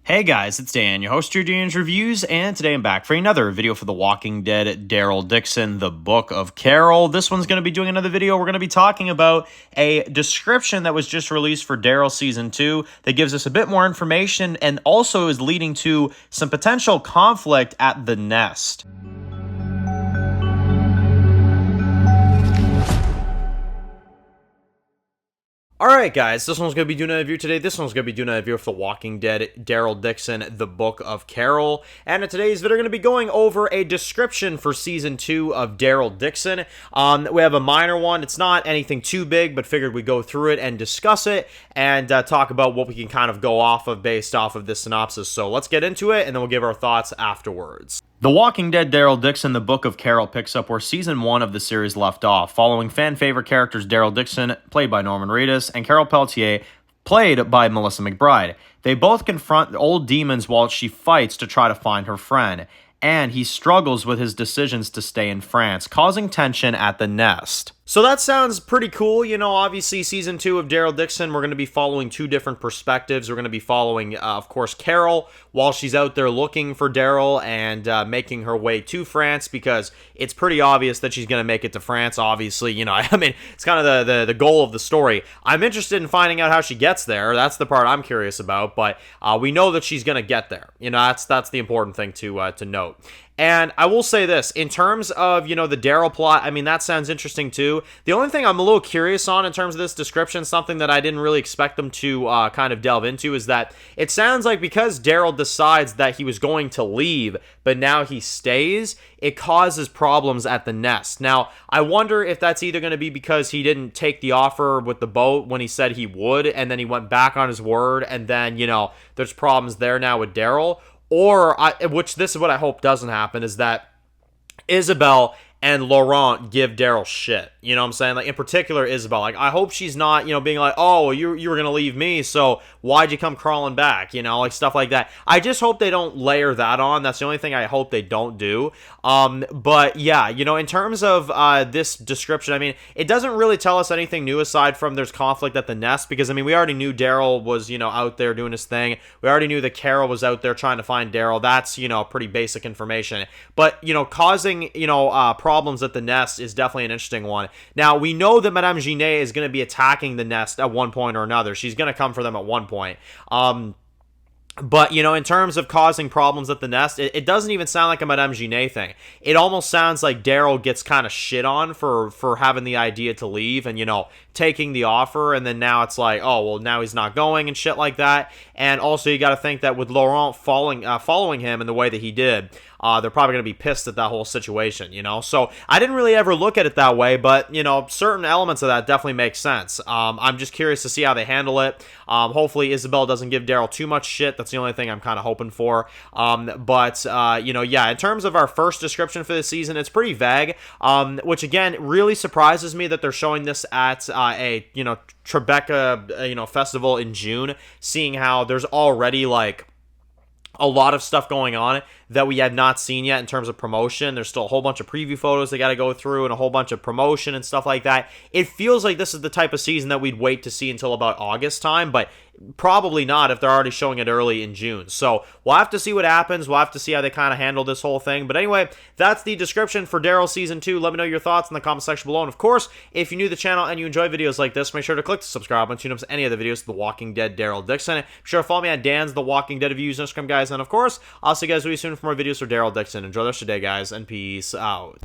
Hey guys, it's Dan, your host of Dan's Reviews, and today I'm back for another video for The Walking Dead, Daryl Dixon, the Book of Carol. This one's going to be doing another video. We're going to be talking about a description that was just released for Daryl Season 2 that gives us a bit more information and also is leading to some potential conflict at the nest. Alright guys, this one's going to be doing a review today. This one's going to be doing a review of The Walking Dead, Daryl Dixon, the Book of Carol. And in today's video, we're going to be going over a description for Season 2 of Daryl Dixon. We have a minor one. It's not anything too big, but figured we'd go through it and discuss it and talk about what we can kind of go off of based off of this synopsis. So let's get into it, and then we'll give our thoughts afterwards. The Walking Dead Daryl Dixon, the Book of Carol picks up where Season 1 of the series left off, following fan-favorite characters Daryl Dixon, played by Norman Reedus, and Carol Pelletier, played by Melissa McBride. They both confront old demons while she fights to try to find her friend, and he struggles with his decisions to stay in France, causing tension at the nest. So that sounds pretty cool. You know, obviously Season 2 of Daryl Dixon, we're going to be following two different perspectives. We're going to be following, of course, Carol while she's out there looking for Daryl and making her way to France, because it's pretty obvious that she's going to make it to France, obviously. You know, I mean, it's kind of the goal of the story. I'm interested in finding out how she gets there. That's the part I'm curious about, but we know that she's going to get there. You know, that's the important thing to note. And I will say this, in terms of, you know, the Daryl plot, I mean, that sounds interesting too. The only thing I'm a little curious on in terms of this description, something that I didn't really expect them to kind of delve into, is that it sounds like because Daryl decides that he was going to leave, but now he stays, it causes problems at the nest. Now, I wonder if that's either going to be because he didn't take the offer with the boat when he said he would, and then he went back on his word, and then, you know, there's problems there now with Daryl. Or, which this is what I hope doesn't happen, is that Isabel and Laurent give Daryl shit. You know what I'm saying? Like, in particular, Isabel. Like, I hope she's not, you know, being like, oh, you were going to leave me, so why'd you come crawling back? You know, like, stuff like that. I just hope they don't layer that on. That's the only thing I hope they don't do. But, yeah, you know, in terms of this description, I mean, it doesn't really tell us anything new aside from there's conflict at the nest, because, I mean, we already knew Daryl was, you know, out there doing his thing. We already knew that Carol was out there trying to find Daryl. That's, you know, pretty basic information. But, you know, causing, you know, problems at the nest is definitely an interesting one. Now, we know that Madame Genet is going to be attacking the nest at one point or another. She's going to come for them at one point. But, you know, in terms of causing problems at the nest, it doesn't even sound like a Madame Genet thing. It almost sounds like Daryl gets kind of shit on for having the idea to leave and, you know, taking the offer, and then now it's like, oh, well, now he's not going and shit like that. And also, you got to think that with Laurent following him in the way that he did, they're probably going to be pissed at that whole situation, you know? So I didn't really ever look at it that way, but, you know, certain elements of that definitely make sense. I'm just curious to see how they handle it. Hopefully Isabel doesn't give Daryl too much shit. That's the only thing I'm kind of hoping for. But you know, yeah, in terms of our first description for this season, it's pretty vague, which, again, really surprises me that they're showing this at a, you know, Tribeca, you know, festival in June, seeing how there's already, like, a lot of stuff going on that we had not seen yet in terms of promotion. There's still a whole bunch of preview photos they got to go through and a whole bunch of promotion and stuff like that. It feels like this is the type of season that we'd wait to see until about August time, but probably not if they're already showing it early in June. So we'll have to see what happens. We'll have to see how they kind of handle this whole thing. But anyway, that's the description for Daryl Season 2. Let me know your thoughts in the comment section below. And of course, if you're new to the channel and you enjoy videos like this, make sure to click the subscribe button to tune up to any other videos of The Walking Dead Daryl Dixon. Be sure to follow me on Dan's The Walking Dead Reviews on Instagram, guys. And of course, I'll see you guys really soon for more videos for Daryl Dixon. Enjoy the rest of your day, guys, and peace out.